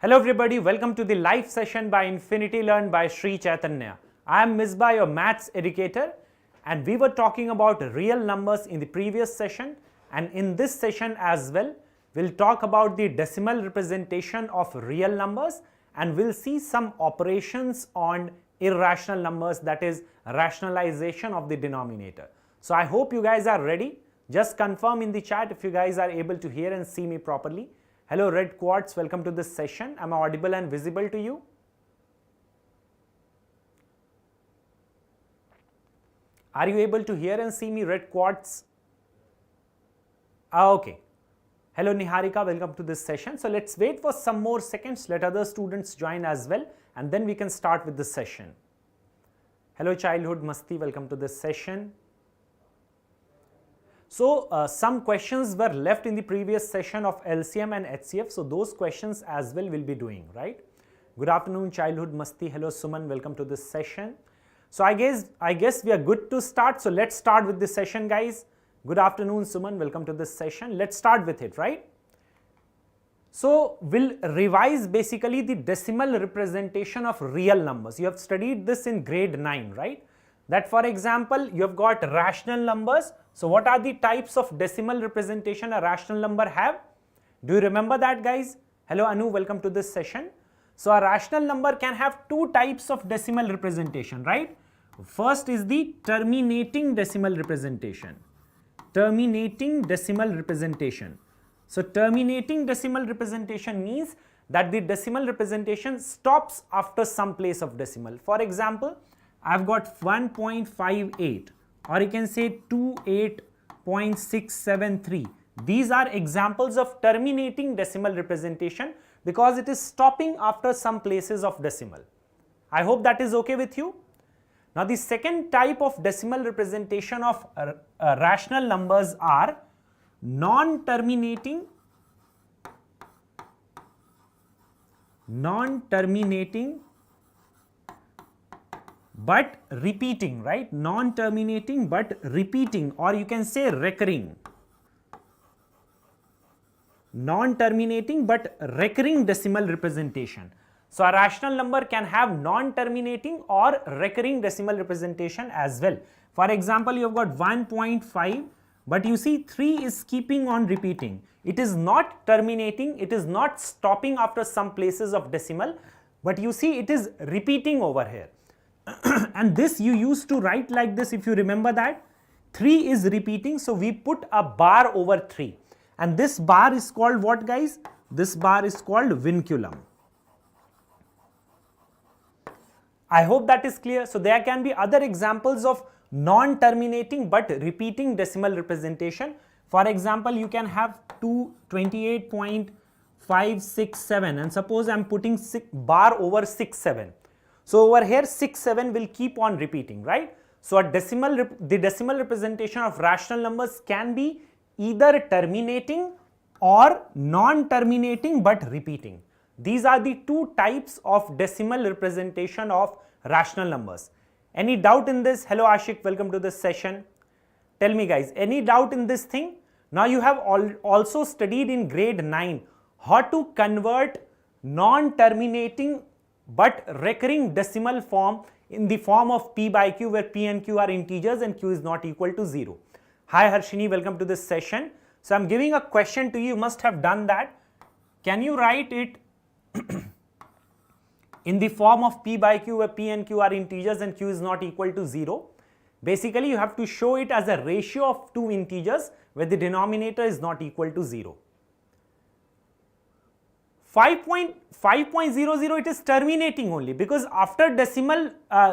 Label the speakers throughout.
Speaker 1: Hello everybody, welcome to the live session by Infinity Learn by Sri Chaitanya. I am Misbah, your maths educator, and we were talking about real numbers in the previous session, and in this session as well, we'll talk about the decimal representation of real numbers, and we'll see some operations on irrational numbers, that is rationalization of the denominator. So I hope you guys are ready. Just confirm in the chat if you guys are able to hear and see me properly. Hello Red Quartz, welcome to this session. Am I audible and visible to you? Are you able to hear and see me, Red Quartz? Okay. Hello Niharika, welcome to this session. So let's wait for some more seconds, let other students join as well, and then we can start with the session. Hello Childhood Masti, welcome to this session. So some questions were left in the previous session of LCM and HCF, so those questions as well will be doing, right? Good afternoon Childhood Masti, hello Suman, welcome to this session. So I guess we are good to start, so let's start with this session guys. Good afternoon Suman, welcome to this session. Let's start with it, right? So we'll revise basically the decimal representation of real numbers. You have studied this in grade 9, right? That for example, you have got rational numbers. So what are the types of decimal representation a rational number have? Do you remember that guys? Hello Anu, welcome to this session. So a rational number can have two types of decimal representation, right? First is the terminating decimal representation. Terminating decimal representation. So terminating decimal representation means that the decimal representation stops after some place of decimal. For example, I've got 1.58 or you can say 28.673. These are examples of terminating decimal representation because it is stopping after some places of decimal. I hope that is okay with you. Now the second type of decimal representation of rational numbers are non-terminating but repeating, right? Non-terminating but repeating, or you can say recurring. Non-terminating but recurring decimal representation. So a rational number can have non-terminating or recurring decimal representation as well. For example, you have got 1.5, but you see 3 is keeping on repeating. It is not terminating, it is not stopping after some places of decimal, but you see it is repeating over here. And this you used to write like this, if you remember that. 3 is repeating, so we put a bar over 3. And this bar is called what guys? This bar is called vinculum. I hope that is clear. So there can be other examples of non-terminating but repeating decimal representation. For example, you can have 28.567 and suppose I am putting bar over 67. So over here 67 will keep on repeating, right? So the decimal representation of rational numbers can be either terminating or non-terminating but repeating. These are the two types of decimal representation of rational numbers. Any doubt in this? Hello Ashik, welcome to this session. Tell me guys, any doubt in this thing? Now you have also studied in grade 9 how to convert non-terminating but recurring decimal form in the form of p by q, where p and q are integers and q is not equal to 0. Hi Harshini, welcome to this session. So I'm giving a question to you, you must have done that. Can you write it in the form of p by q, where p and q are integers and q is not equal to 0? Basically you have to show it as a ratio of two integers where the denominator is not equal to 0. 5.00 it is terminating only because after decimal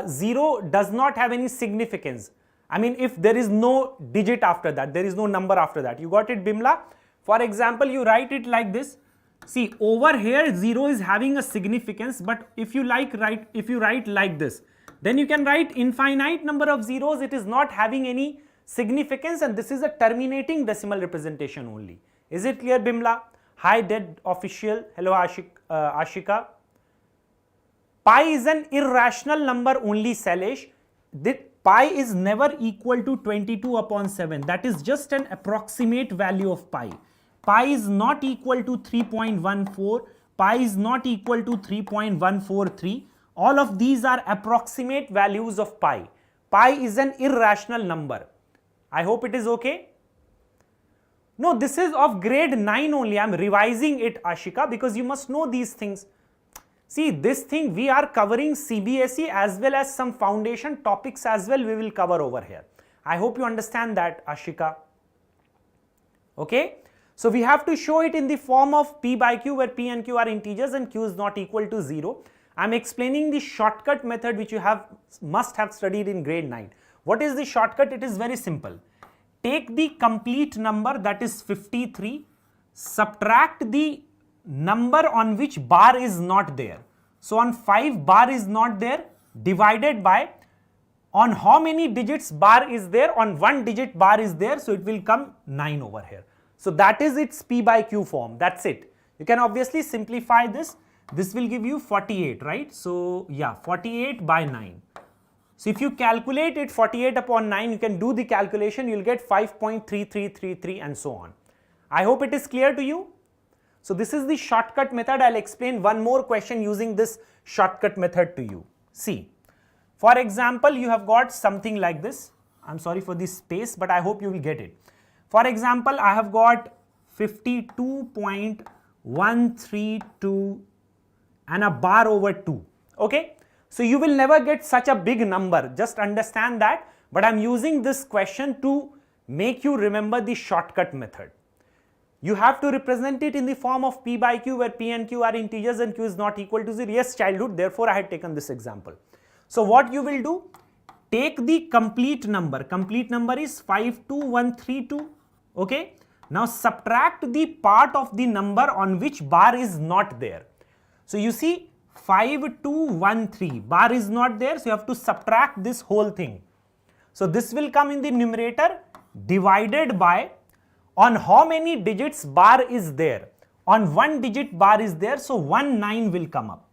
Speaker 1: 0 does not have any significance. I mean if there is no digit after that, there is no number after that. You got it Bimla? For example, you write it like this. See over here 0 is having a significance, but if you write like this, then you can write infinite number of zeros, it is not having any significance, and this is a terminating decimal representation only. Is it clear Bimla? Hi Dead Official, hello Ashika. Pi is an irrational number only Sailesh. Pi is never equal to 22 upon 7. That is just an approximate value of pi. Pi is not equal to 3.14. pi is not equal to 3.143. All of these are approximate values of pi. Pi is an irrational number. I hope it is okay. No, this is of grade 9 only. I am revising it, Ashika, because you must know these things. See, this thing we are covering CBSE as well as some foundation topics as well we will cover over here. I hope you understand that, Ashika. Okay. So, we have to show it in the form of P by Q, where P and Q are integers and Q is not equal to 0. I am explaining the shortcut method which you must have studied in grade 9. What is the shortcut? It is very simple. Take the complete number, that is 53, subtract the number on which bar is not there. So, on 5 bar is not there, divided by on how many digits bar is there, on 1 digit bar is there, so it will come 9 over here. So, that is its P by Q form, that is it. You can obviously simplify this. This will give you 48, right? So, yeah, 48 by 9. So, if you calculate it 48 upon 9, you can do the calculation, you will get 5.3333 and so on. I hope it is clear to you. So, this is the shortcut method. I will explain one more question using this shortcut method to you. See, for example, you have got something like this. I am sorry for this space, but I hope you will get it. For example, I have got 52.132 and a bar over 2. Okay. So, you will never get such a big number, just understand that, but I am using this question to make you remember the shortcut method. You have to represent it in the form of P by Q, where P and Q are integers and Q is not equal to 0. Yes, childhood, therefore I had taken this example. So, what you will do? Take the complete number is 52132, okay. Now, subtract the part of the number on which bar is not there. So, you see 5213, bar is not there, so you have to subtract this whole thing. So, this will come in the numerator divided by on how many digits bar is there. On 1 digit bar is there, so 19 will come up,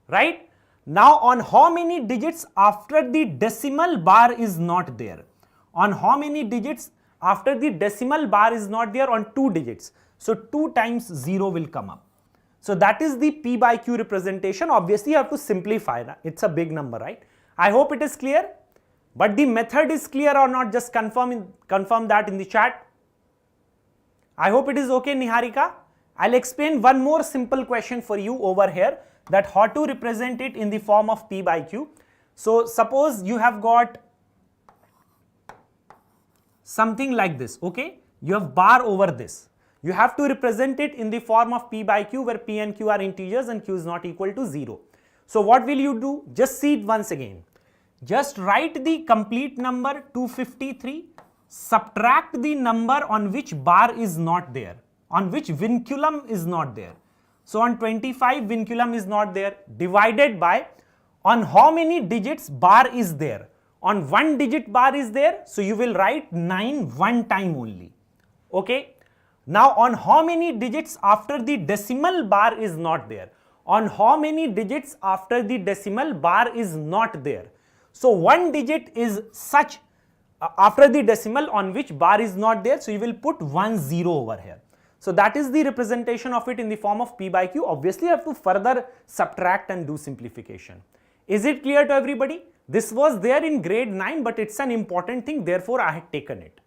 Speaker 1: right. Now, on how many digits after the decimal bar is not there. On how many digits after the decimal bar is not there, on 2 digits. So, 2 times 0 will come up. So, that is the P by Q representation. Obviously, you have to simplify that. It is a big number, right. I hope it is clear, but the method is clear or not, just confirm that in the chat. I hope it is okay, Niharika. I will explain one more simple question for you over here, that how to represent it in the form of P by Q. So, suppose you have got something like this, okay. You have bar over this. You have to represent it in the form of P by Q, where P and Q are integers and Q is not equal to 0. So, what will you do? Just see it once again. Just write the complete number 253, subtract the number on which bar is not there, on which vinculum is not there. So, on 25 vinculum is not there, divided by on how many digits bar is there. On 1 digit bar is there, so you will write 9 one time only, okay. Now, on how many digits after the decimal bar is not there. On how many digits after the decimal bar is not there. So, 1 digit is such after the decimal on which bar is not there, so you will put 10 over here. So, that is the representation of it in the form of P by Q. Obviously, you have to further subtract and do simplification. Is it clear to everybody? This was there in grade 9, but it is an important thing, therefore I had taken it.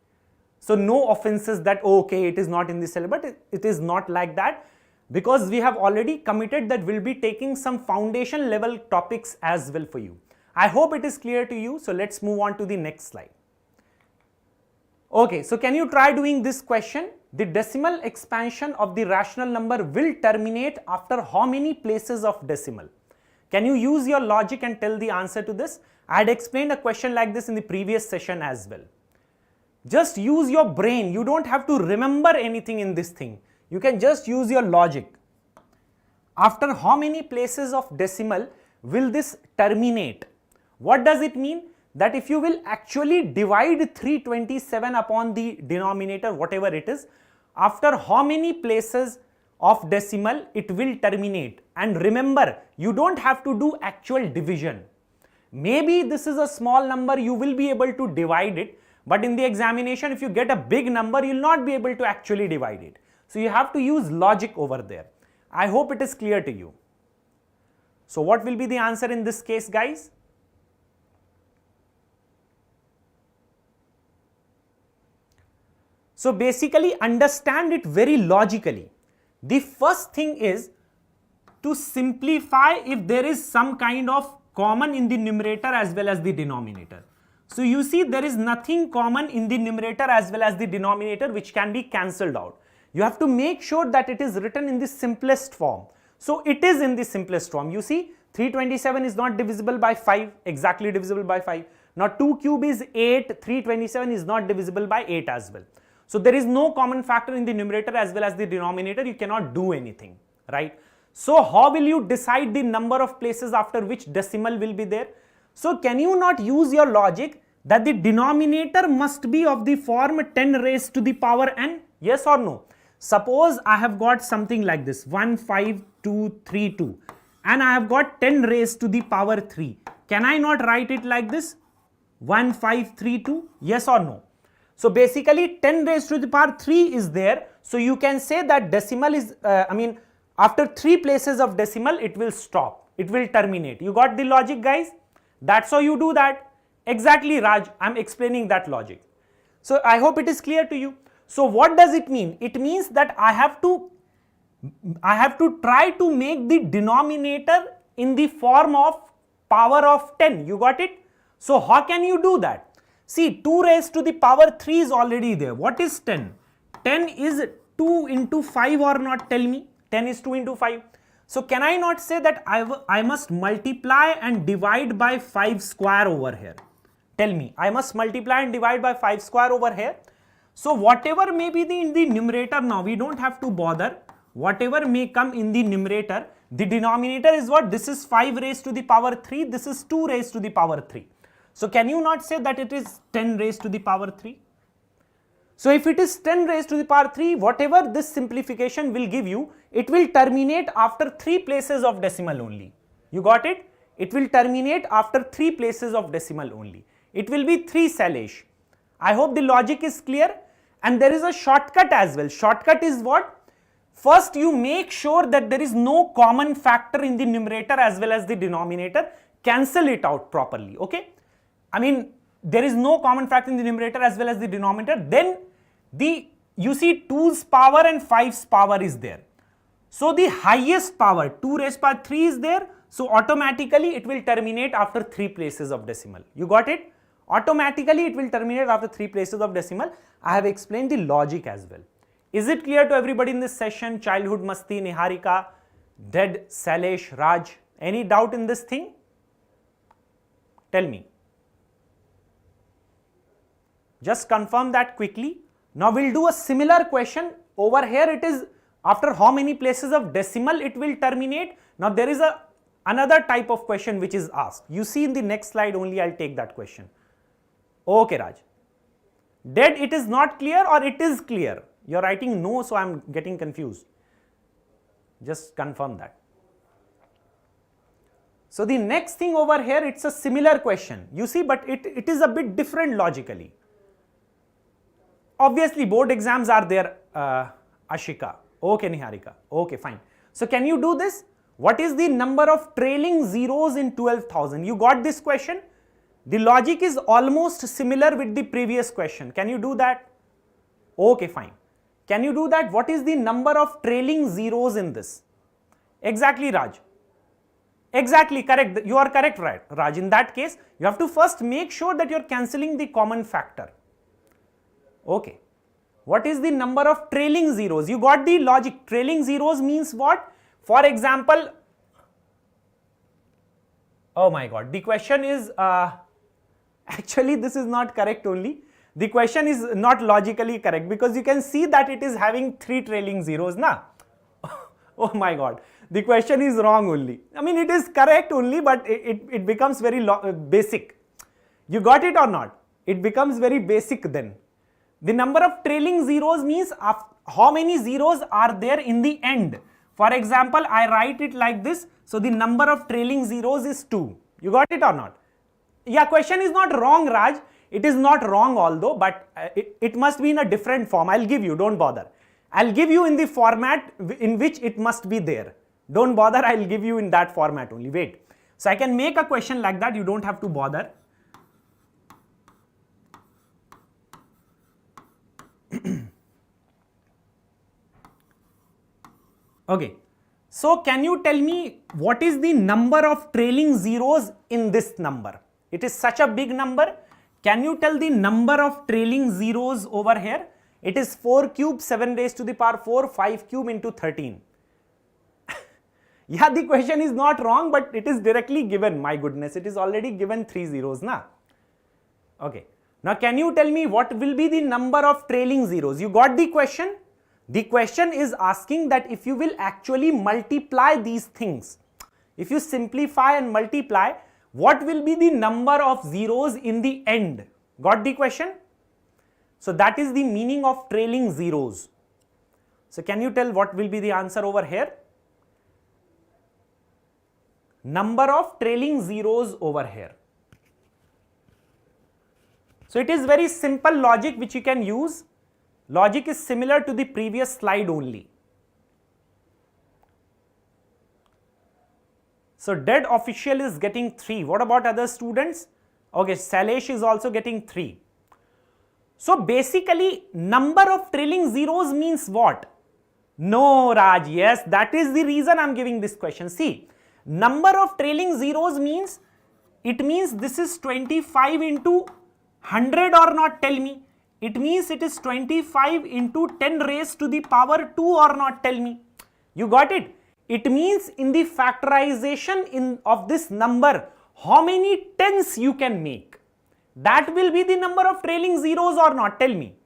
Speaker 1: So, no offenses that, oh, okay, it is not in the syllabus, but it is not like that, because we have already committed that we will be taking some foundation level topics as well for you. I hope it is clear to you. So, let us move on to the next slide. Okay, so can you try doing this question? The decimal expansion of the rational number will terminate after how many places of decimal? Can you use your logic and tell the answer to this? I had explained a question like this in the previous session as well. Just use your brain. You don't have to remember anything in this thing. You can just use your logic. After how many places of decimal will this terminate? What does it mean? That if you will actually divide 327 upon the denominator, whatever it is, after how many places of decimal it will terminate. And remember, you don't have to do actual division. Maybe this is a small number, you will be able to divide it, but in the examination, if you get a big number, you will not be able to actually divide it. So, you have to use logic over there. I hope it is clear to you. So what will be the answer in this case, guys? So basically understand it very logically. The first thing is to simplify if there is some kind of common in the numerator as well as the denominator. So you see there is nothing common in the numerator as well as the denominator which can be cancelled out. You have to make sure that it is written in the simplest form. So it is in the simplest form. You see 327 is not divisible by 5, exactly divisible by 5. Now 2 cube is 8, 327 is not divisible by 8 as well. So there is no common factor in the numerator as well as the denominator, you cannot do anything, right? So how will you decide the number of places after which decimal will be there? So can you not use your logic that the denominator must be of the form 10 raised to the power n? Yes or no? Suppose I have got something like this 1, 5, 2, 3, 2 and I have got 10 raised to the power 3. Can I not write it like this? 1, 5, 3, 2? Yes or no? So basically 10 raised to the power 3 is there. So you can say that decimal is, after 3 places of decimal it will stop. It will terminate. You got the logic, guys? That's how you do that. Exactly, Raj. I am explaining that logic. So I hope it is clear to you. So what does it mean? It means that I have to try to make the denominator in the form of power of 10. You got it? So how can you do that? See, 2 raised to the power 3 is already there. What is 10? 10 is 2 into 5 or not? Tell me. 10 is 2 into 5. So can I not say that I must multiply and divide by 5 square over here? Tell me. I must multiply and divide by 5 square over here. So whatever may be in the numerator now, we don't have to bother. Whatever may come in the numerator, the denominator is what? This is 5 raised to the power 3. This is 2 raised to the power 3. So can you not say that it is 10 raised to the power 3? So if it is 10 raised to the power 3, whatever this simplification will give you, it will terminate after 3 places of decimal only. You got it? It will terminate after 3 places of decimal only. It will be 3 Salish. I hope the logic is clear. And there is a shortcut as well. Shortcut is what? First you make sure that there is no common factor in the numerator as well as the denominator. Cancel it out properly, okay? There is no common factor in the numerator as well as the denominator. Then you see 2's power and 5's power is there. So the highest power 2 raised power 3 is there. So automatically it will terminate after 3 places of decimal. You got it? Automatically it will terminate after 3 places of decimal. I have explained the logic as well. Is it clear to everybody in this session? Childhood Masti, Niharika, Dead, Salesh, Raj. Any doubt in this thing? Tell me. Just confirm that quickly. Now we'll do a similar question. Over here it is after how many places of decimal it will terminate. Now there is another type of question which is asked. You see in the next slide only I'll take that question. Okay, Raj. Dead, it is not clear or it is clear? You're writing no, so I'm getting confused. Just confirm that. So the next thing over here, it's a similar question. You see, but it is a bit different logically. Obviously, board exams are there, Ashika. Okay, Niharika. Okay, fine. So can you do this? What is the number of trailing zeros in 12,000? You got this question? The logic is almost similar with the previous question. Can you do that? Okay, fine. Can you do that? What is the number of trailing zeros in this? Exactly, Raj. Exactly, correct. You are correct, right, Raj. In that case, you have to first make sure that you are cancelling the common factor. Okay. What is the number of trailing zeros? You got the logic. Trailing zeros means what? For example, oh my god, the question is, actually this is not correct only. The question is not logically correct because you can see that it is having 3 trailing zeros, na? Oh my god, the question is wrong only. It is correct only, but it becomes very basic. You got it or not? It becomes very basic then. The number of trailing zeros means how many zeros are there in the end. For example, I write it like this. So the number of trailing zeros is 2. You got it or not? Yeah, question is not wrong, Raj. It is not wrong although, but it must be in a different form. I'll give you, don't bother. I'll give you in the format in which it must be there. Don't bother, I'll give you in that format only. Wait. So I can make a question like that, you don't have to bother. Okay. So can you tell me what is the number of trailing zeros in this number? It is such a big number. Can you tell the number of trailing zeros over here? It is 4 cube, 7 raised to the power 4, 5 cube into 13. Yeah, the question is not wrong, but it is directly given. My goodness, it is already given 3 zeros, na? Okay. Now, can you tell me what will be the number of trailing zeros? You got the question? The question is asking that if you will actually multiply these things, if you simplify and multiply, what will be the number of zeros in the end? Got the question? So that is the meaning of trailing zeros. So can you tell what will be the answer over here? Number of trailing zeros over here. So it is very simple logic which you can use. Logic is similar to the previous slide only. So dead official is getting 3. What about other students? Okay, Salesh is also getting 3. So basically number of trailing zeros means what? No, Raj, yes, that is the reason I am giving this question. See, number of trailing zeros means, it means this is 25 into 100 or not, tell me. It means it is 25 into 10 raised to the power 2 or not, tell me. You got it? It means in the factorization of this number, how many tens you can make. That will be the number of trailing zeros or not, tell me.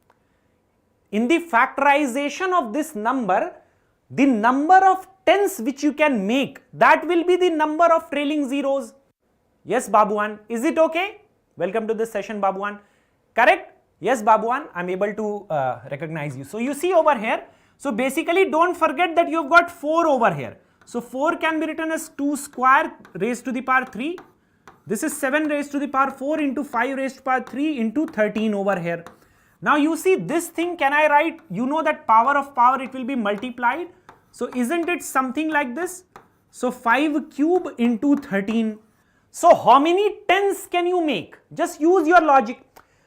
Speaker 1: In the factorization of this number, the number of tens which you can make, that will be the number of trailing zeros. Yes, Babuan, is it okay? Welcome to this session, Babuan. Correct? Yes, Babuan, I am able to recognize you. So you see over here, so basically don't forget that you have got 4 over here. So 4 can be written as 2 square raised to the power 3. This is 7 raised to the power 4 into 5 raised to the power 3 into 13 over here. Now you see this thing, can I write, you know that power of power, it will be multiplied. So isn't it something like this? So 5 cube into 13. So how many tens can you make? Just use your logic.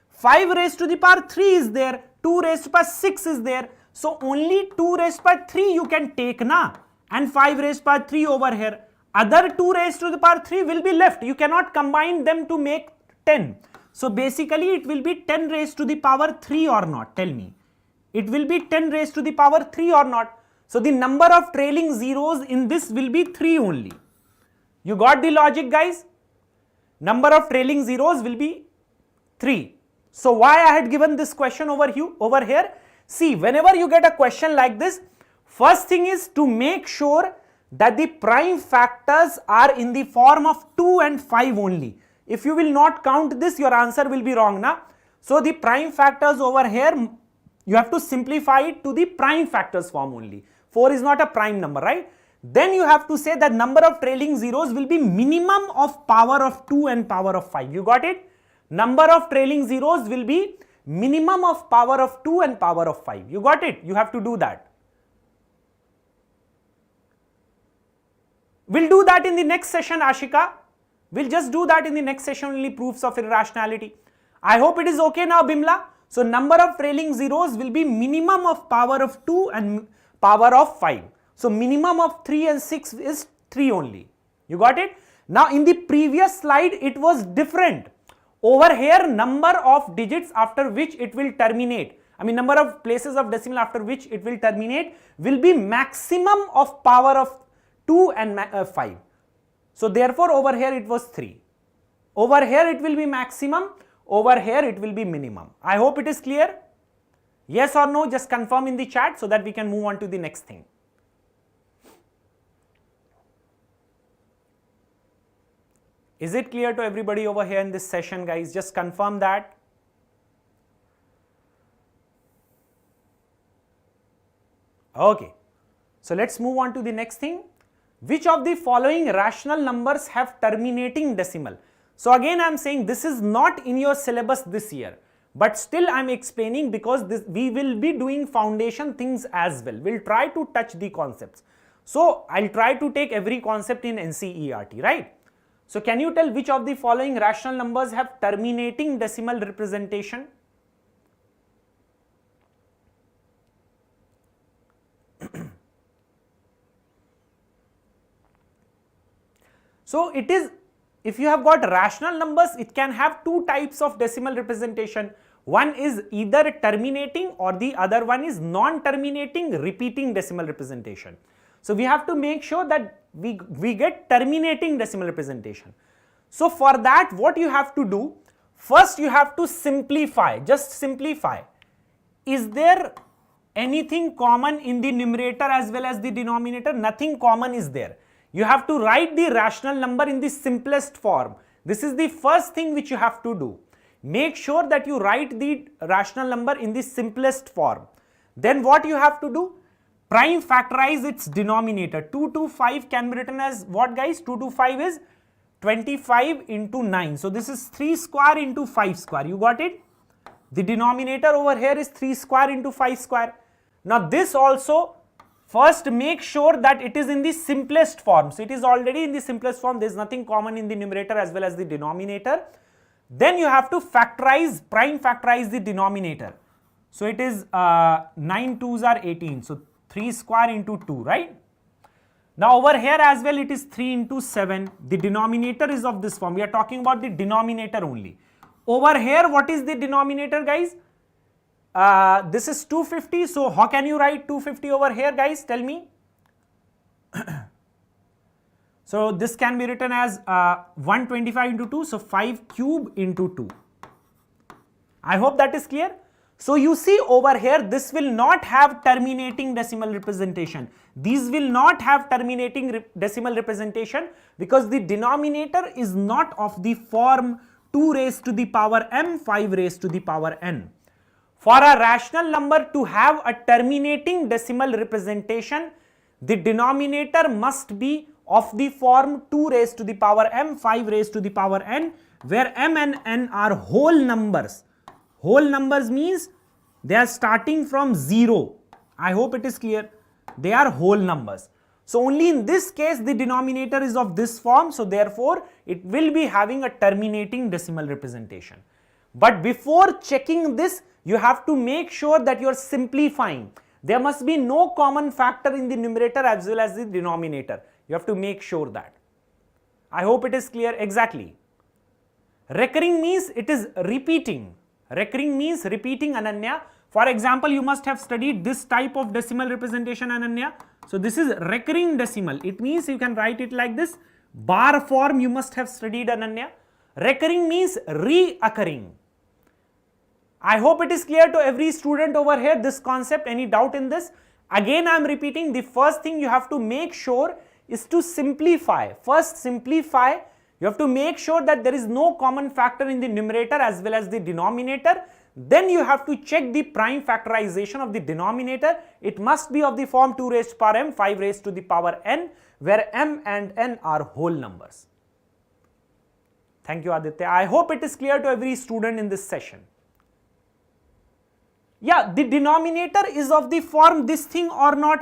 Speaker 1: 5 raised to the power 3 is there, 2 raised to the power 6 is there. So only 2 raised to the power 3 you can take na, and 5 raised to the power 3 over here. Other 2 raised to the power 3 will be left. You cannot combine them to make 10. So basically it will be 10 raised to the power 3 or not, tell me. It will be 10 raised to the power 3 or not. So the number of trailing zeros in this will be 3 only. You got the logic, guys? Number of trailing zeros will be 3. So why I had given this question over here? See, whenever you get a question like this, first thing is to make sure that the prime factors are in the form of 2 and 5 only. If you will not count this, your answer will be wrong, na? So the prime factors over here, you have to simplify it to the prime factors form only. 4 is not a prime number, right? Then you have to say that number of trailing zeros will be minimum of power of 2 and power of 5. You got it? Number of trailing zeros will be minimum of power of 2 and power of 5. You got it? You have to do that. We'll do that in the next session, Ashika. We'll just do that in the next session, only proofs of irrationality. I hope it is okay now, Bimla. So number of trailing zeros will be minimum of power of 2 and power of 5. So minimum of 3 and 6 is 3 only. You got it? Now in the previous slide, it was different. Over here, number of digits after which it will terminate, number of places of decimal after which it will terminate will be maximum of power of 2 and 5. So therefore over here it was 3. Over here it will be maximum, over here it will be minimum. I hope it is clear. Yes or no, just confirm in the chat so that we can move on to the next thing. Is it clear to everybody over here in this session, guys? Just confirm that. Okay. So let's move on to the next thing. Which of the following rational numbers have terminating decimal? So again I am saying this is not in your syllabus this year, But still I'm explaining because we will be doing foundation things as well. We'll try to touch the concepts. So I'll try to take every concept in NCERT, right? So can you tell which of the following rational numbers have terminating decimal representation? So it is, if you have got rational numbers, it can have two types of decimal representation. One is either terminating or the other one is non-terminating repeating decimal representation. So we have to make sure that we get terminating decimal representation. So for that, what you have to do, first you have to simplify, just simplify. Is there anything common in the numerator as well as the denominator? Nothing common is there. You have to write the rational number in the simplest form. This is the first thing which you have to do. Make sure that you write the rational number in the simplest form. Then what you have to do? Prime factorize its denominator. 2 to 5 can be written as what, guys? 2 to 5 is 25 into 9. So this is 3 square into 5 square. You got it? The denominator over here is 3 square into 5 square. Now this also, first make sure that it is in the simplest form. So it is already in the simplest form. There is nothing common in the numerator as well as the denominator. Then you have to factorize, prime factorize the denominator. So it is 9 2s are 18. So 3 square into 2, right? Now over here as well it is 3 into 7. The denominator is of this form. We are talking about the denominator only. Over here, what is the denominator, guys? This is 250. So how can you write 250 over here, guys? Tell me. So this can be written as 125 into 2. So 5 cube into 2. I hope that is clear. So you see over here, this will not have terminating decimal representation. These will not have terminating decimal representation because the denominator is not of the form 2 raised to the power m, 5 raised to the power n. For a rational number to have a terminating decimal representation, the denominator must be of the form 2 raised to the power m, 5 raised to the power n, where m and n are whole numbers. Whole numbers means they are starting from 0. I hope it is clear. They are whole numbers. So only in this case the denominator is of this form, so therefore it will be having a terminating decimal representation. But before checking this, you have to make sure that you are simplifying. There must be no common factor in the numerator as well as the denominator. You have to make sure that. I hope it is clear. Exactly. Recurring means it is repeating. Recurring means repeating, Ananya. For example, you must have studied this type of decimal representation, Ananya. So this is recurring decimal. It means you can write it like this. Bar form you must have studied, Ananya. Recurring means reoccurring. I hope it is clear to every student over here this concept. Any doubt in this? Again I am repeating, the first thing you have to make sure is to simplify. First simplify. You have to make sure that there is no common factor in the numerator as well as the denominator. Then you have to check the prime factorization of the denominator. It must be of the form 2 raised to the power m, 5 raised to the power n, where m and n are whole numbers. Thank you, Aditya. I hope it is clear to every student in this session. Yeah, the denominator is of the form this thing or not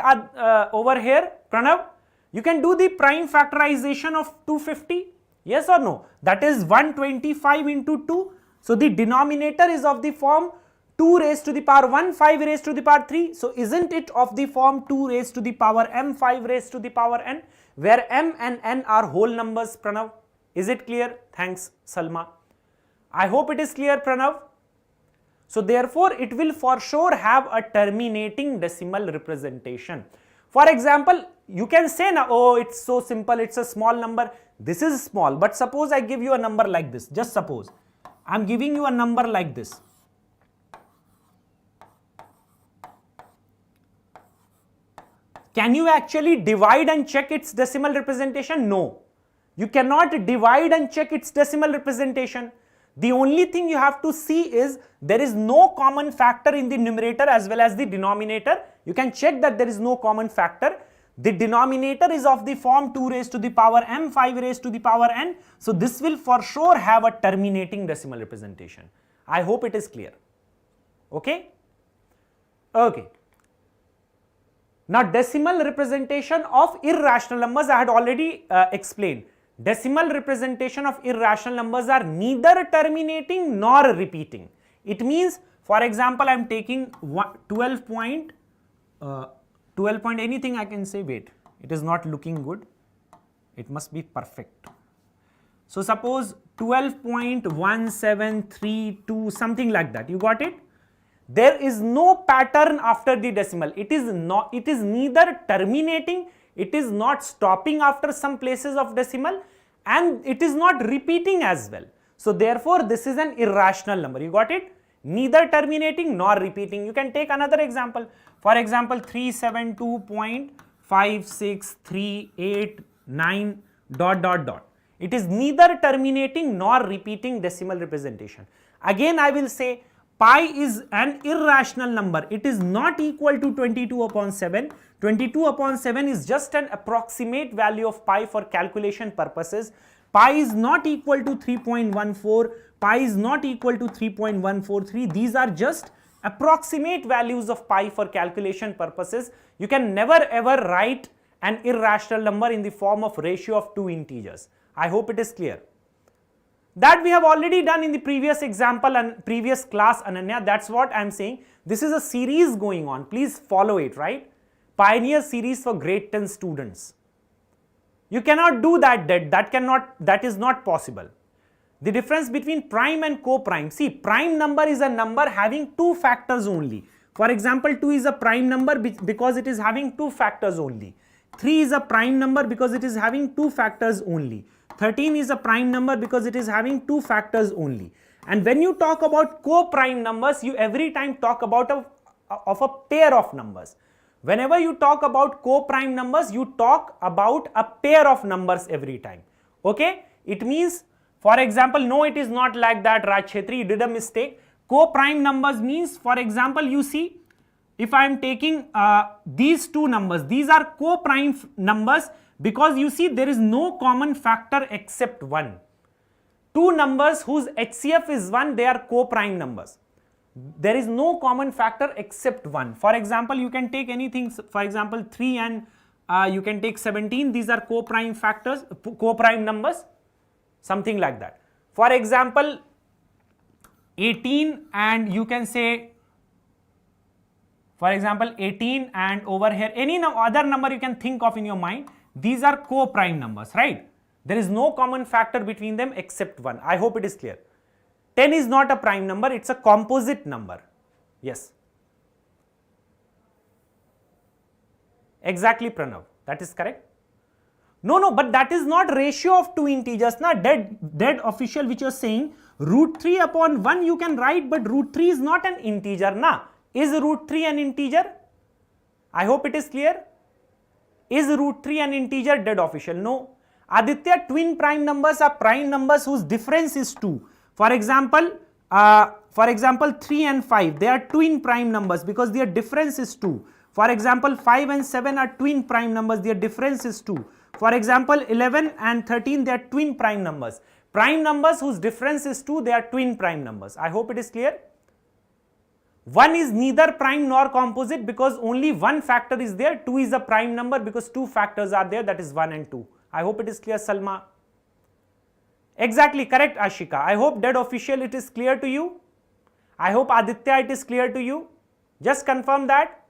Speaker 1: over here, Pranav? You can do the prime factorization of 250. Yes or no? That is 125 into 2. So the denominator is of the form 2 raised to the power 1, 5 raised to the power 3. So isn't it of the form 2 raised to the power m, 5 raised to the power n, where m and n are whole numbers, Pranav? Is it clear? Thanks, Salma. I hope it is clear, Pranav. So therefore it will for sure have a terminating decimal representation. For example, you can say now, oh, it's so simple, it's a small number. This is small, but suppose I give you a number like this. Just suppose I am giving you a number like this. Can you actually divide and check its decimal representation? No. You cannot divide and check its decimal representation. The only thing you have to see is there is no common factor in the numerator as well as the denominator. You can check that there is no common factor. The denominator is of the form 2 raised to the power m, 5 raised to the power n. So this will for sure have a terminating decimal representation. I hope it is clear. Okay? Okay. Now decimal representation of irrational numbers I had already explained. Decimal representation of irrational numbers are neither terminating nor repeating. It means, for example, I am taking 12 point anything I can say. Wait, it is not looking good. It must be perfect. So suppose 12.1732, something like that. You got it? There is no pattern after the decimal. It is neither terminating, it is not stopping after some places of decimal, and it is not repeating as well. So therefore this is an irrational number. You got it? Neither terminating nor repeating. You can take another example. For example, 372.56389 ... It is neither terminating nor repeating decimal representation. Again I will say, pi is an irrational number. It is not equal to 22/7. 22/7 is just an approximate value of pi for calculation purposes. Pi is not equal to 3.14. Pi is not equal to 3.143. These are just approximate values of pi for calculation purposes. You can never ever write an irrational number in the form of ratio of two integers. I hope it is clear. That we have already done in the previous example and previous class, Ananya. That's what I am saying. This is a series going on. Please follow it, right? Pioneer series for grade 10 students. You cannot do that. That is not possible. The difference between prime and co-prime. See, prime number is a number having two factors only. For example, 2 is a prime number because it is having two factors only. 3 is a prime number because it is having two factors only. 13 is a prime number because it is having two factors only. And when you talk about co-prime numbers, you every time talk about a pair of numbers. Whenever you talk about co-prime numbers, you talk about a pair of numbers every time. Okay? It means, for example, no, it is not like that, Raj Chetri, you did a mistake. Co-prime numbers means, for example, you see, if I am taking these two numbers, these are co-prime numbers because you see there is no common factor except 1. Two numbers whose HCF is 1, they are co-prime numbers. There is no common factor except 1. For example, you can take anything, for example 3 and you can take 17, these are co-prime factors, co-prime numbers, something like that. For example, 18 and you can say, for example 18 and over here any other number you can think of in your mind, these are co-prime numbers, right? There is no common factor between them except 1. I hope it is clear. 10 is not a prime number, it's a composite number. Yes. Exactly, Pranav. That is correct. No, but that is not ratio of two integers. Na dead official which you are saying, root 3 upon 1 you can write, but root 3 is not an integer. Na. Is root 3 an integer? I hope it is clear. Is root 3 an integer? Dead official. No. Aditya, twin prime numbers are prime numbers whose difference is 2. For example, 3 and 5, they are twin prime numbers because their difference is 2. For example, 5 and 7 are twin prime numbers, their difference is 2. For example, 11 and 13, they are twin prime numbers. Prime numbers whose difference is 2, they are twin prime numbers. I hope it is clear. 1 is neither prime nor composite because only one factor is there. 2 is a prime number because two factors are there, that is 1 and 2. I hope it is clear, Salma. Exactly correct, Ashika. I hope dead official it is clear to you. I hope Aditya it is clear to you. Just confirm that.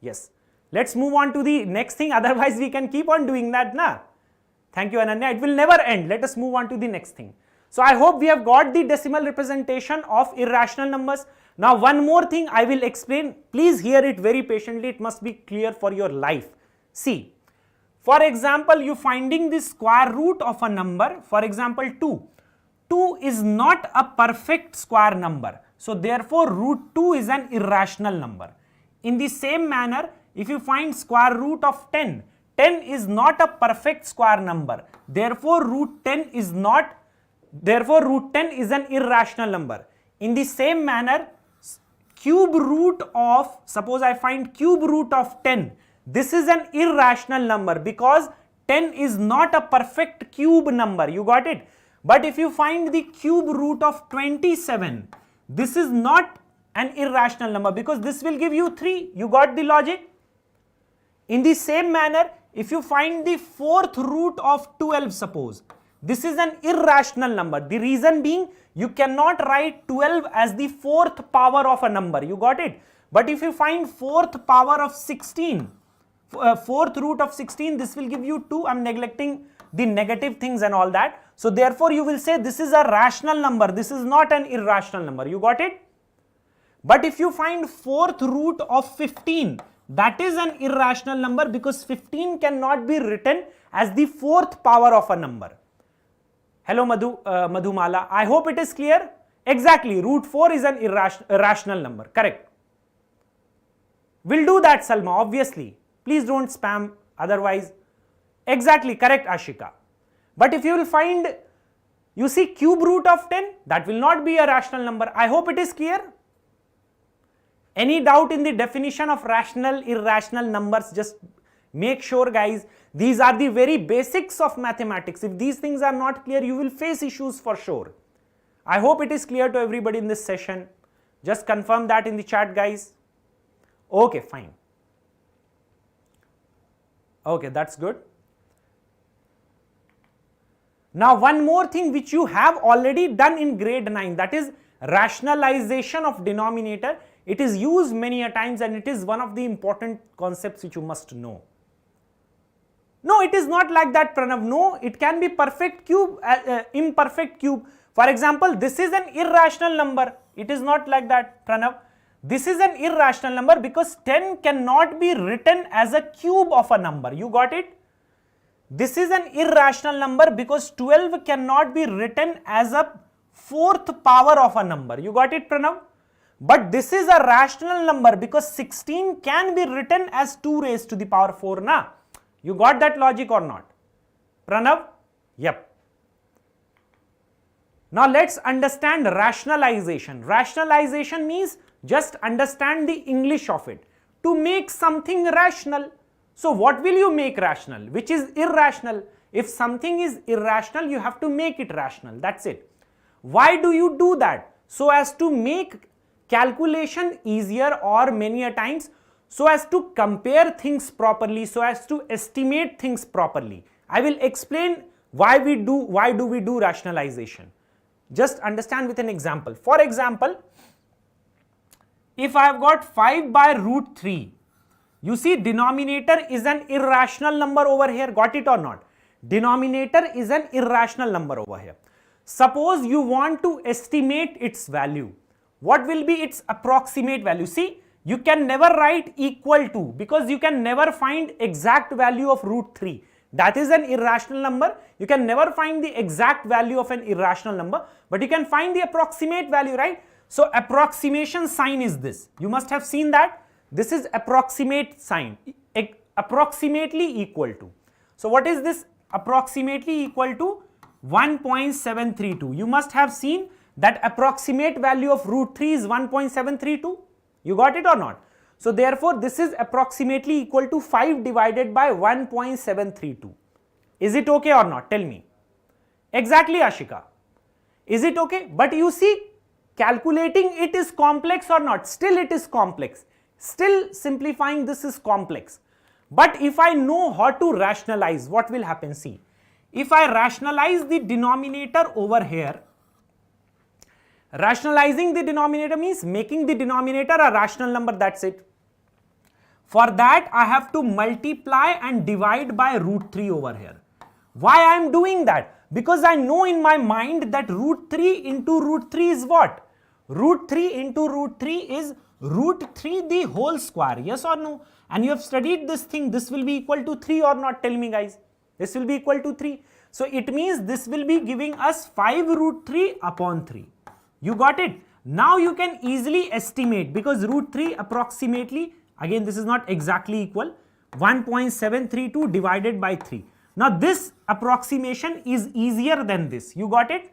Speaker 1: Yes. Let's move on to the next thing, otherwise we can keep on doing that, na? Thank you, Ananya. It will never end. Let us move on to the next thing. So I hope we have got the decimal representation of irrational numbers. Now one more thing I will explain. Please hear it very patiently. It must be clear for your life. See, for example, you finding the square root of a number, for example 2. 2 is not a perfect square number. So therefore root 2 is an irrational number. In the same manner, if you find square root of 10, 10 is not a perfect square number. Therefore root 10 is an irrational number. In the same manner, cube root of, suppose I find cube root of 10, this is an irrational number because 10 is not a perfect cube number. You got it? But if you find the cube root of 27, This is not an irrational number because this will give you 3. You got the logic? In the same manner, if you find the 4th root of 12, suppose, this is an irrational number. The reason being, you cannot write 12 as the 4th power of a number. You got it? But if you find 4th power of 16, 4th root of 16, this will give you 2. I'm neglecting the negative things and all that. So therefore, you will say this is a rational number. This is not an irrational number. You got it? But if you find 4th root of 15, that is an irrational number because 15 cannot be written as the 4th power of a number. Hello Madhumala, I hope it is clear. Exactly, root 4 is an irrational number, correct. We'll do that, Salma, obviously. Please don't spam, otherwise. Exactly, correct, Ashika. But if you will find, you see cube root of 10, that will not be a rational number. I hope it is clear. Any doubt in the definition of rational, irrational numbers? Just make sure, guys, these are the very basics of mathematics. If these things are not clear, you will face issues for sure. I hope it is clear to everybody in this session. Just confirm that in the chat, guys. Okay, fine. Okay, that's good. Now, one more thing which you have already done in grade 9, that is rationalization of denominator. It is used many a times and it is one of the important concepts which you must know. No, it is not like that, Pranav. No, it can be perfect cube, imperfect cube. For example, this is an irrational number. It is not like that, Pranav. This is an irrational number because 10 cannot be written as a cube of a number. You got it? This is an irrational number because 12 cannot be written as a 4th power of a number. You got it, Pranav? But this is a rational number because 16 can be written as 2 raised to the power 4, na? You got that logic or not? Pranav? Yep. Now let's understand rationalization. Rationalization means just understand the English of it. To make something rational. So what will you make rational? Which is irrational. If something is irrational, you have to make it rational. That's it. Why do you do that? So as to make calculation easier, or many a times so as to compare things properly, so as to estimate things properly. I will explain why do we do rationalization. Just understand with an example. For example, if I have got 5 by root 3, you see denominator is an irrational number over here. Got it or not? Denominator is an irrational number over here. Suppose you want to estimate its value. What will be its approximate value? See, you can never write equal to because you can never find exact value of root 3. That is an irrational number. You can never find the exact value of an irrational number, but you can find the approximate value, right? So approximation sign is this. You must have seen that. This is approximate sign, approximately equal to. So what is this approximately equal to? 1.732. You must have seen that approximate value of root 3 is 1.732. You got it or not? So therefore, this is approximately equal to 5 divided by 1.732. Is it okay or not? Tell me. Exactly, Ashika. Is it okay? But you see, calculating it is complex or not? Still it is complex. Still simplifying this is complex. But if I know how to rationalize, what will happen? See, if I rationalize the denominator over here, rationalizing the denominator means making the denominator a rational number, that's it. For that, I have to multiply and divide by root 3 over here. Why I am doing that? Because I know in my mind that root 3 into root 3 is what? Root 3 into root 3 is root 3 the whole square, yes or no? And you have studied this thing, this will be equal to 3 or not? Tell me, guys. This will be equal to 3. So it means this will be giving us 5 root 3 upon 3. You got it? Now you can easily estimate because root 3 approximately, again this is not exactly equal, 1.732 divided by 3. Now this approximation is easier than this. You got it?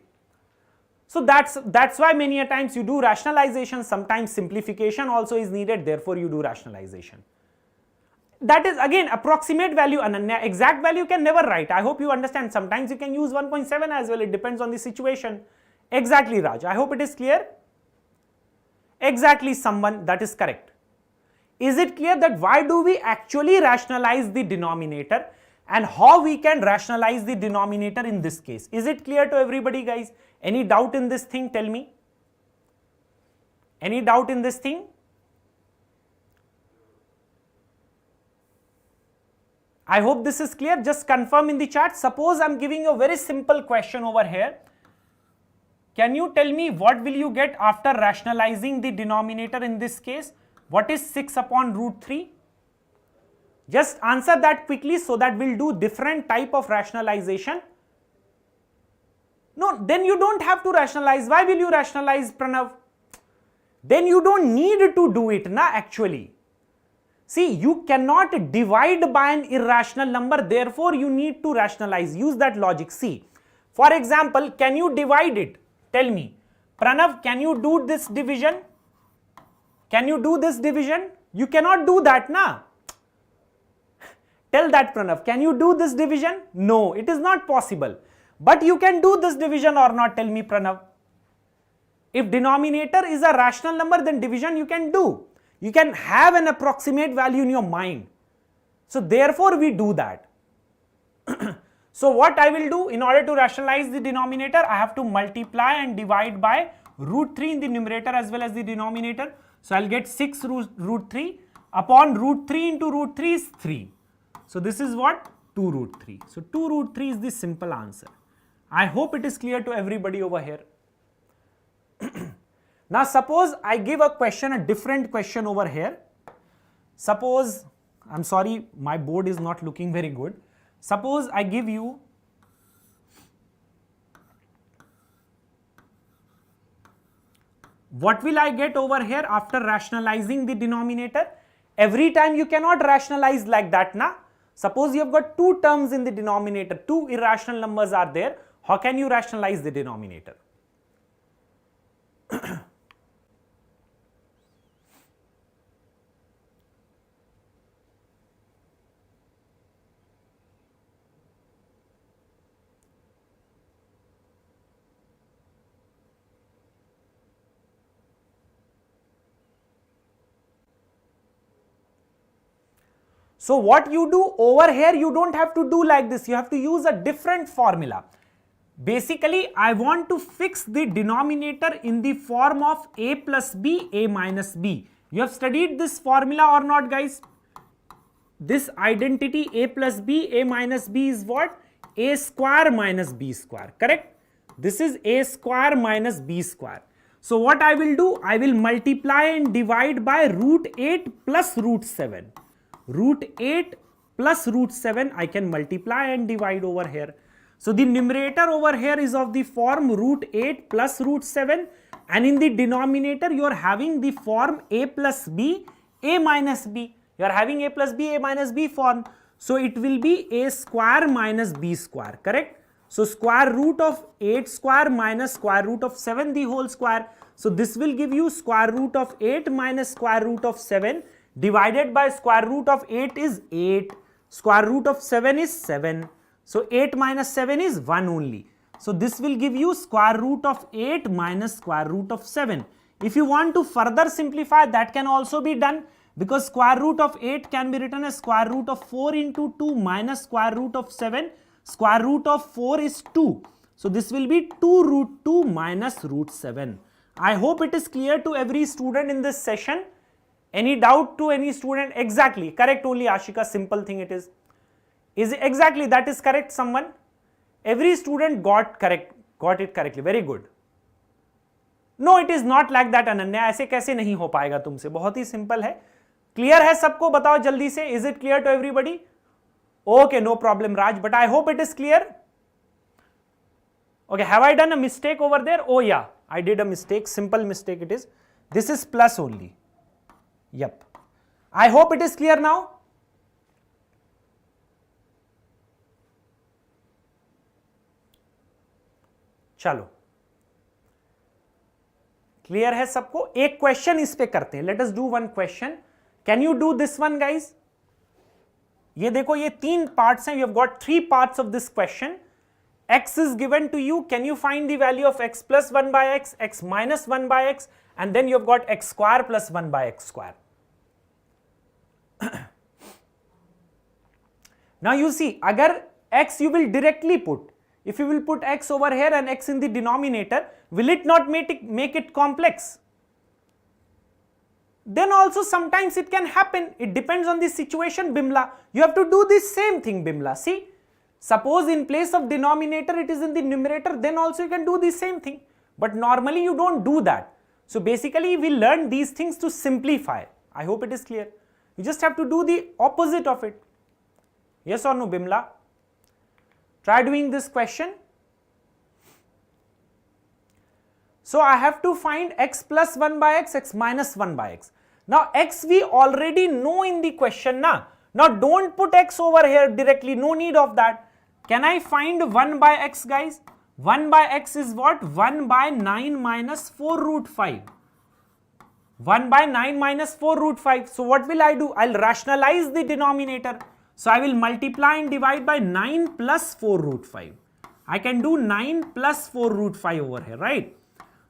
Speaker 1: So that's why many a times you do rationalization, sometimes simplification also is needed, therefore you do rationalization. That is again approximate value, Ananya. Exact value you can never write. I hope you understand. Sometimes you can use 1.7 as well. It depends on the situation. Exactly, Raj. I hope it is clear. Exactly, someone, that is correct. Is it clear that why do we actually rationalize the denominator and how we can rationalize the denominator in this case? Is it clear to everybody, guys? Any doubt in this thing? Tell me. Any doubt in this thing? I hope this is clear. Just confirm in the chat. Suppose I'm giving you a very simple question over here. Can you tell me what will you get after rationalizing the denominator in this case? What is 6 upon root 3? Just answer that quickly so that we'll do different type of rationalization. No, then you don't have to rationalize. Why will you rationalize, Pranav? Then you don't need to do it, na, actually. See, you cannot divide by an irrational number, therefore you need to rationalize. Use that logic. See, for example, can you divide it? Tell me. Pranav, can you do this division? Can you do this division? You cannot do that, na? Tell that, Pranav. Can you do this division? No, it is not possible. But you can do this division or not? Tell me, Pranav. If denominator is a rational number, then division you can do. You can have an approximate value in your mind. So therefore we do that. So what I will do in order to rationalize the denominator, I have to multiply and divide by root 3 in the numerator as well as the denominator. So I'll get 6 root 3 upon root 3 into root 3 is 3. So this is what? 2 root 3. So 2 root 3 is the simple answer. I hope it is clear to everybody over here. Now suppose I give a question, a different question over here. Suppose, I'm sorry, my board is not looking very good. Suppose I give you what will I get over here after rationalizing the denominator? Every time you cannot rationalize like that, na? Suppose you have got two terms in the denominator, two irrational numbers are there. How can you rationalize the denominator? So what you do over here, you don't have to do like this. You have to use a different formula. Basically, I want to fix the denominator in the form of a plus b, a minus b. You have studied this formula or not, guys? This identity a plus b, a minus b is what? A square minus b square, correct? This is a square minus b square. So what I will do? I will multiply and divide by root 8 plus root 7. Root 8 plus root 7 I can multiply and divide over here. So the numerator over here is of the form root 8 plus root 7, and in the denominator you are having the form a plus b, a minus b. You are having a plus b, a minus b form. So it will be a square minus b square, correct? So square root of 8 square minus square root of 7 the whole square. So this will give you square root of 8 minus square root of 7 divided by square root of 8 is 8, square root of 7 is 7. So 8 minus 7 is 1 only. So this will give you square root of 8 minus square root of 7. If you want to further simplify, that can also be done, because square root of 8 can be written as square root of 4 into 2 minus square root of 7. Square root of 4 is 2. So this will be 2 root 2 minus root 7. I hope it is clear to every student in this session. Any doubt to any student? Exactly, correct only, Ashika, simple thing it is. Is it exactly, that is correct someone? Every student got it correctly, very good. No, it is not like that, Ananya, ऐसे कैसे नहीं हो पाएगा तुमसे, बहुत ही simple है. Clear है सबको, बताओ जल्दी से, is it clear to everybody? Okay, no problem Raj, but I hope it is clear. Okay, have I done a mistake over there? Oh yeah, I did a mistake, simple mistake it is. This is plus only. Yep. I hope it is clear now. चलो, clear है सबको? एक question इस पे करते हैं. Let us do one question. Can you do this one guys? ये देखो, ये 3 पार्ट्स हैं. You have got 3 parts of this question. x is given to you. Can you find the value of x plus 1 by x, x minus 1 by x, and then you have got x square plus 1 by x square. Now you see, agar x you will directly put, if you will put x over here and x in the denominator, will it not make it complex? Then also sometimes it can happen, it depends on the situation, Bimla. You have to do the same thing, Bimla. See, suppose in place of denominator it is in the numerator, then also you can do the same thing. But normally you don't do that. So basically we learn these things to simplify. I hope it is clear. You just have to do the opposite of it. Yes or no, Bimla? Try doing this question. So I have to find x plus 1 by x, x minus 1 by x. Now x we already know in the question na. Now don't put x over here directly, no need of that. Can I find 1 by x, guys? 1 by x is what? 1 by 9 minus 4 root 5. 1 by 9 minus 4 root 5. So what will I do? I'll rationalize the denominator. So I will multiply and divide by 9 plus 4 root 5. I can do 9 plus 4 root 5 over here, right?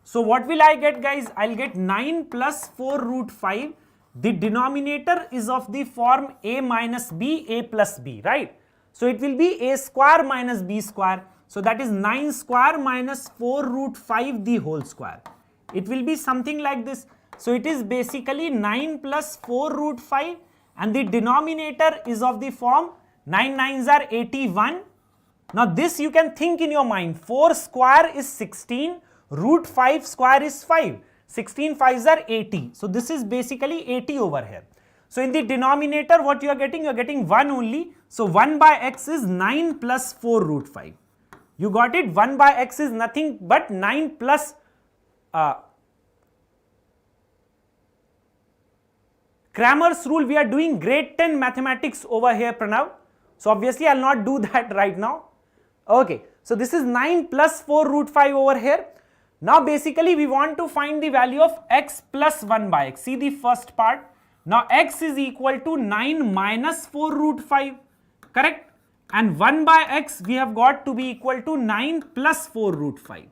Speaker 1: So what will I get, guys? I'll get 9 plus 4 root 5. The denominator is of the form a minus b, a plus b, right? So it will be a square minus b square. So that is 9 square minus 4 root 5 the whole square. It will be something like this. So it is basically 9 plus 4 root 5. And the denominator is of the form 9 9s are 81. Now this you can think in your mind, 4 square is 16, root 5 square is 5, 16 5s are 80. So this is basically 80 over here. So in the denominator what you are getting 1 only. So 1 by x is 9 plus 4 root 5. You got it? 1 by x is nothing but 9 plus Cramer's rule. We are doing grade 10 mathematics over here, Pranav. So obviously I will not do that right now. Okay, so this is 9 plus 4 root 5 over here. Now basically we want to find the value of x plus 1 by x. See the first part. Now x is equal to 9 minus 4 root 5, correct? And 1 by x we have got to be equal to 9 plus 4 root 5.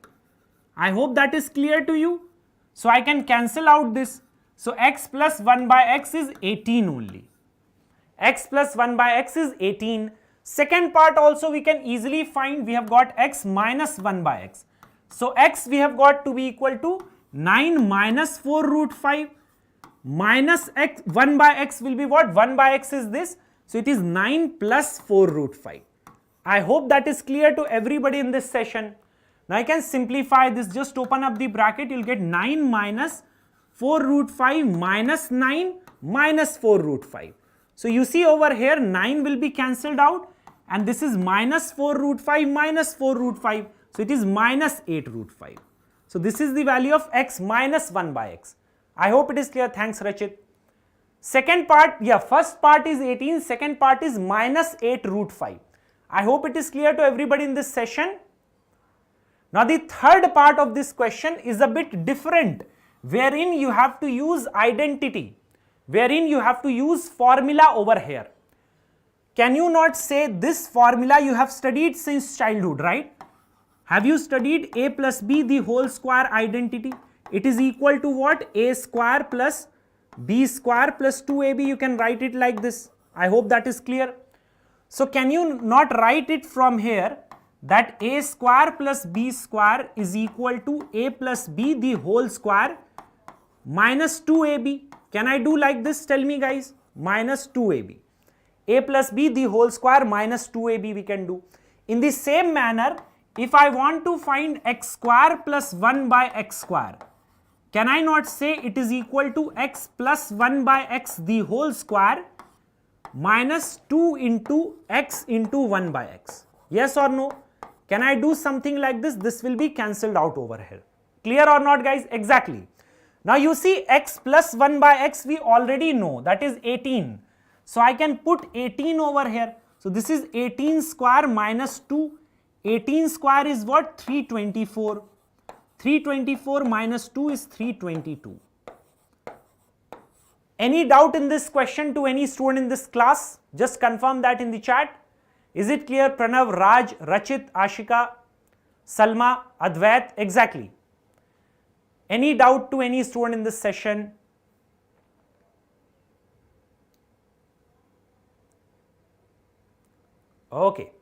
Speaker 1: I hope that is clear to you. So I can cancel out this. So x plus 1 by x is 18 only. X plus 1 by x is 18. Second part also we can easily find. We have got x minus 1 by x. So x we have got to be equal to 9 minus 4 root 5 minus x. 1 by x will be what? 1 by x is this. So it is 9 plus 4 root 5. I hope that is clear to everybody in this session. Now I can simplify this. Just open up the bracket. You will get 9 minus 4 root 5 minus 9 minus 4 root 5. So you see over here 9 will be cancelled out and this is minus 4 root 5 minus 4 root 5. So it is minus 8 root 5. So this is the value of x minus 1 by x. I hope it is clear. Thanks, Rachit. Second part, first part is 18, second part is minus 8 root 5. I hope it is clear to everybody in this session. Now the third part of this question is a bit different, wherein you have to use identity, wherein you have to use formula over here. Can you not say this formula you have studied since childhood, right? Have you studied a plus b the whole square identity? It is equal to what? A square plus b square plus 2ab. You can write it like this. I hope that is clear. So can you not write it from here that a square plus b square is equal to a plus b the whole square minus 2ab. Can I do like this? Tell me, guys. Minus 2ab. A plus b the whole square minus 2ab we can do. In the same manner, if I want to find x square plus 1 by x square, can I not say it is equal to x plus 1 by x the whole square minus 2 into x into 1 by x? Yes or no? Can I do something like this? This will be cancelled out over here. Clear or not, guys? Exactly. Now you see x plus 1 by x we already know, that is 18. So I can put 18 over here. So this is 18 square minus 2. 18 square is what? 324. 324 minus 2 is 322. Any doubt in this question to any student in this class? Just confirm that in the chat. Is it clear? Pranav, Raj, Rachit, Ashika, Salma, Advait? Exactly. Any doubt to any student in this session? Okay.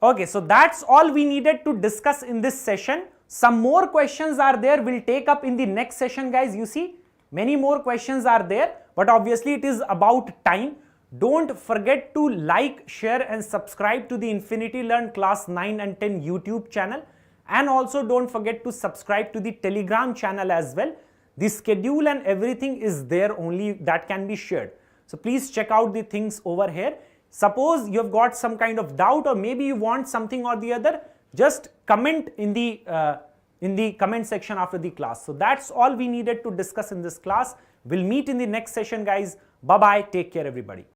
Speaker 1: Okay, so that's all we needed to discuss in this session. Some more questions are there, we'll take up in the next session, guys. You see, many more questions are there, but obviously it is about time. Don't forget to like, share and subscribe to the Infinity Learn class 9 and 10 YouTube channel, and also don't forget to subscribe to the Telegram channel as well. The schedule and everything is there only, that can be shared. So please check out the things over here. Suppose you have got some kind of doubt, or maybe you want something or the other, just comment in the comment section after the class. So that's all we needed to discuss in this class. We'll meet in the next session, guys. Bye bye. Take care, everybody.